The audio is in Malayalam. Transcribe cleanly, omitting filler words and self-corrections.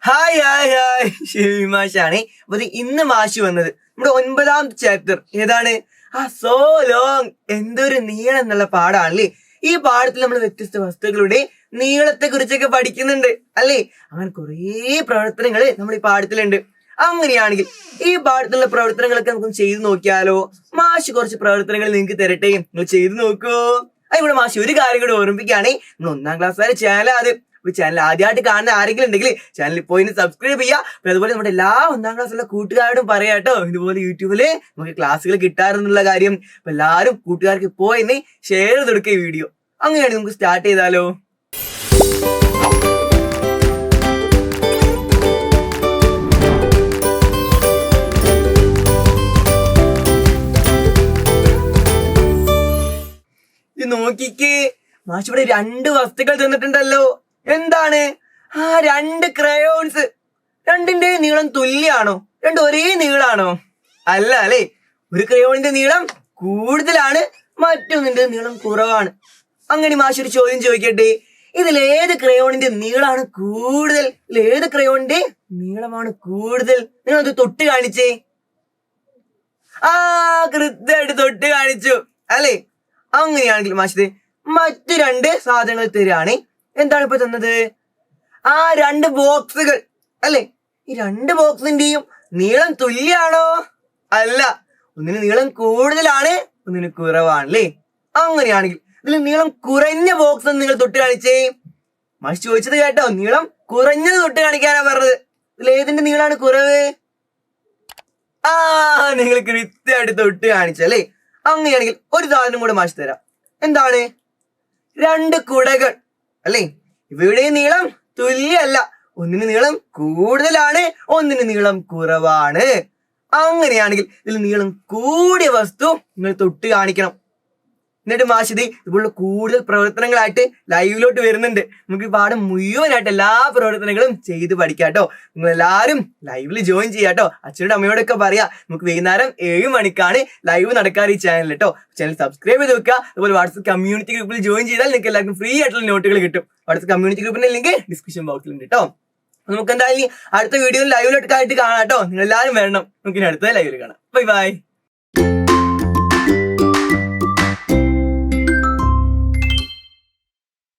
ഹായ് ഹായ് ഹായ് ഷിവി മാഷാണ്. അപ്പൊ ഇന്ന് മാഷ് വന്നത് നമ്മുടെ 9ാമത്തെ ചാപ്റ്റർ ഏതാണ്? സോ ലോങ്, എന്തൊരു നീളം എന്നുള്ള പാഠാണല്ലേ. ഈ പാഠത്തിൽ നമ്മൾ വ്യത്യസ്ത വസ്തുക്കളുടെ നീളത്തെ കുറിച്ചൊക്കെ പഠിക്കുന്നുണ്ട് അല്ലേ. അങ്ങനെ കുറേ പ്രവർത്തനങ്ങൾ നമ്മൾ ഈ പാഠത്തിലുണ്ട്. അങ്ങനെയാണെങ്കിൽ ഈ പാഠത്തിലുള്ള പ്രവർത്തനങ്ങളൊക്കെ നമുക്ക് ചെയ്തു നോക്കിയാലോ? മാഷ് കുറച്ച് പ്രവർത്തനങ്ങൾ നിങ്ങൾക്ക് തരട്ടെ, നിങ്ങൾ ചെയ്തു നോക്കൂ. അതിവിടെ മാഷ് ഒരു കാര്യം കൂടി ഓർമ്മിപ്പിക്കുകയാണെ, നമ്മൾ 1ാം ക്ലാസ് വരെ ചാനൽ ചാനൽ ആദ്യമായിട്ട് കാണുന്ന ആരെങ്കിലും ഉണ്ടെങ്കിൽ ചാനലിൽ പോയി സബ്സ്ക്രൈബ് ചെയ്യുക. അതുപോലെ നമ്മുടെ എല്ലാ 1ാം ക്ലാസ്സിലുള്ള കൂട്ടുകാരോടും പറയാട്ടോ, ഇതുപോലെ യൂട്യൂബില് നമുക്ക് ക്ലാസ്സുകൾ കിട്ടാറെന്നുള്ള കാര്യം. അപ്പൊ എല്ലാവരും കൂട്ടുകാർക്ക് പോയി ഷെയർ ചെയ്ത് കൊടുക്കുക ഈ വീഡിയോ. അങ്ങനെയാണ് നമുക്ക് സ്റ്റാർട്ട് ചെയ്താലോ? ഇത് നോക്കിക്കേ, മാഷ് ഇവിടെ 2 വസ്തുക്കൾ തന്നിട്ടുണ്ടല്ലോ. എന്താണ്? 2 ക്രയോൺസ്. രണ്ടിന്റെ നീളം തുല്യാണോ? രണ്ടും ഒരേ നീളാണോ? അല്ല അല്ലേ. ഒരു ക്രയോണിന്റെ നീളം കൂടുതലാണ്, മറ്റൊന്നിന്റെ നീളം കുറവാണ്. അങ്ങനെ മാഷ് ഒരു ചോദ്യം ചോദിക്കട്ടെ, ഇതിലേത് ക്രയോണിന്റെ നീളാണ് കൂടുതൽ? ഏത് ക്രയോണിന്റെ നീളമാണ് കൂടുതൽ? നിങ്ങളത് തൊട്ട് കാണിച്ചേ. കൃത്യമായിട്ട് തൊട്ട് കാണിച്ചു അല്ലേ. അങ്ങനെയാണെങ്കിൽ മാഷ് മറ്റു 2 സാധനങ്ങൾ തരികയാണ്. എന്താണ് ഇപ്പൊ തന്നത്? 2 ബോക്സുകൾ അല്ലെ. ഈ 2 ബോക്സിന്റെയും നീളം തുല്യാണോ? അല്ല, ഒന്നിന് നീളം കൂടുതലാണ്, ഒന്നിന് കുറവാണ് അല്ലേ. അങ്ങനെയാണെങ്കിൽ ഇതിൽ നീളം കുറഞ്ഞ ബോക്സ് നിങ്ങൾ തൊട്ട് കാണിച്ചേ. മാഷ് ചോദിച്ചത് കേട്ടോ, നീളം കുറഞ്ഞത് തൊട്ട് കാണിക്കാനാ പറഞ്ഞത്. ഇതിൽ ഏതിന്റെ നീളാണ് കുറവ്? നിങ്ങൾ കൃത്യമായിട്ട് തൊട്ട് കാണിച്ചല്ലേ. അങ്ങനെയാണെങ്കിൽ ഒരു സാധനം കൂടെ മാഷ് തരാം. എന്താണ്? 2 കുടകൾ അല്ലേ. ഇവയുടെ നീളം തുല്യല്ല, ഒന്നിന് നീളം കൂടുതലാണ്, ഒന്നിന് നീളം കുറവാണ്. അങ്ങനെയാണെങ്കിൽ ഇതിൽ നീളം കൂടിയ വസ്തു നിങ്ങൾ തൊട്ട് കാണിക്കണം. എന്നിട്ട് മാഷ് ഇതുപോലുള്ള കൂടുതൽ പ്രവർത്തനങ്ങളായിട്ട് ലൈവിലോട്ട് വരുന്നുണ്ട്. നമുക്ക് ഈ പാഠം മുഴുവനായിട്ട് എല്ലാ പ്രവർത്തനങ്ങളും ചെയ്ത് പഠിക്കാട്ടോ. നിങ്ങൾ എല്ലാവരും ലൈവിൽ ജോയിൻ ചെയ്യാട്ടോ. അച്ഛനോടും അമ്മയോടൊക്കെ പറയാ, നമുക്ക് വൈകുന്നേരം 7 മണിക്കാണ് ലൈവ് നടക്കാറ് ഈ ചാനൽ കേട്ടോ. ചാനൽ സബ്സ്ക്രൈബ് ചെയ്ത് വെക്കുക. അതുപോലെ വാട്സ്ആപ്പ് കമ്മ്യൂണിറ്റി ഗ്രൂപ്പിൽ ജോയിൻ ചെയ്താൽ നിങ്ങൾക്ക് എല്ലാവർക്കും ഫ്രീ ആയിട്ടുള്ള നോട്ടുകൾ കിട്ടും. വാട്സ്ആപ്പ് കമ്മ്യൂണിറ്റി ഗ്രൂപ്പിന്റെ ലിങ്ക് ഡിസ്ക്രിപ്ഷൻ ബോക്സിലുണ്ട് കേട്ടോ. നമുക്ക് എന്തായാലും അടുത്ത വീഡിയോയിൽ ലൈവിലോട്ട് ആയിട്ട് കാണാം കേട്ടോ. നിങ്ങൾ എല്ലാവരും വരണം. നമുക്ക് അടുത്ത ലൈവിൽ കാണാം. Bye bye.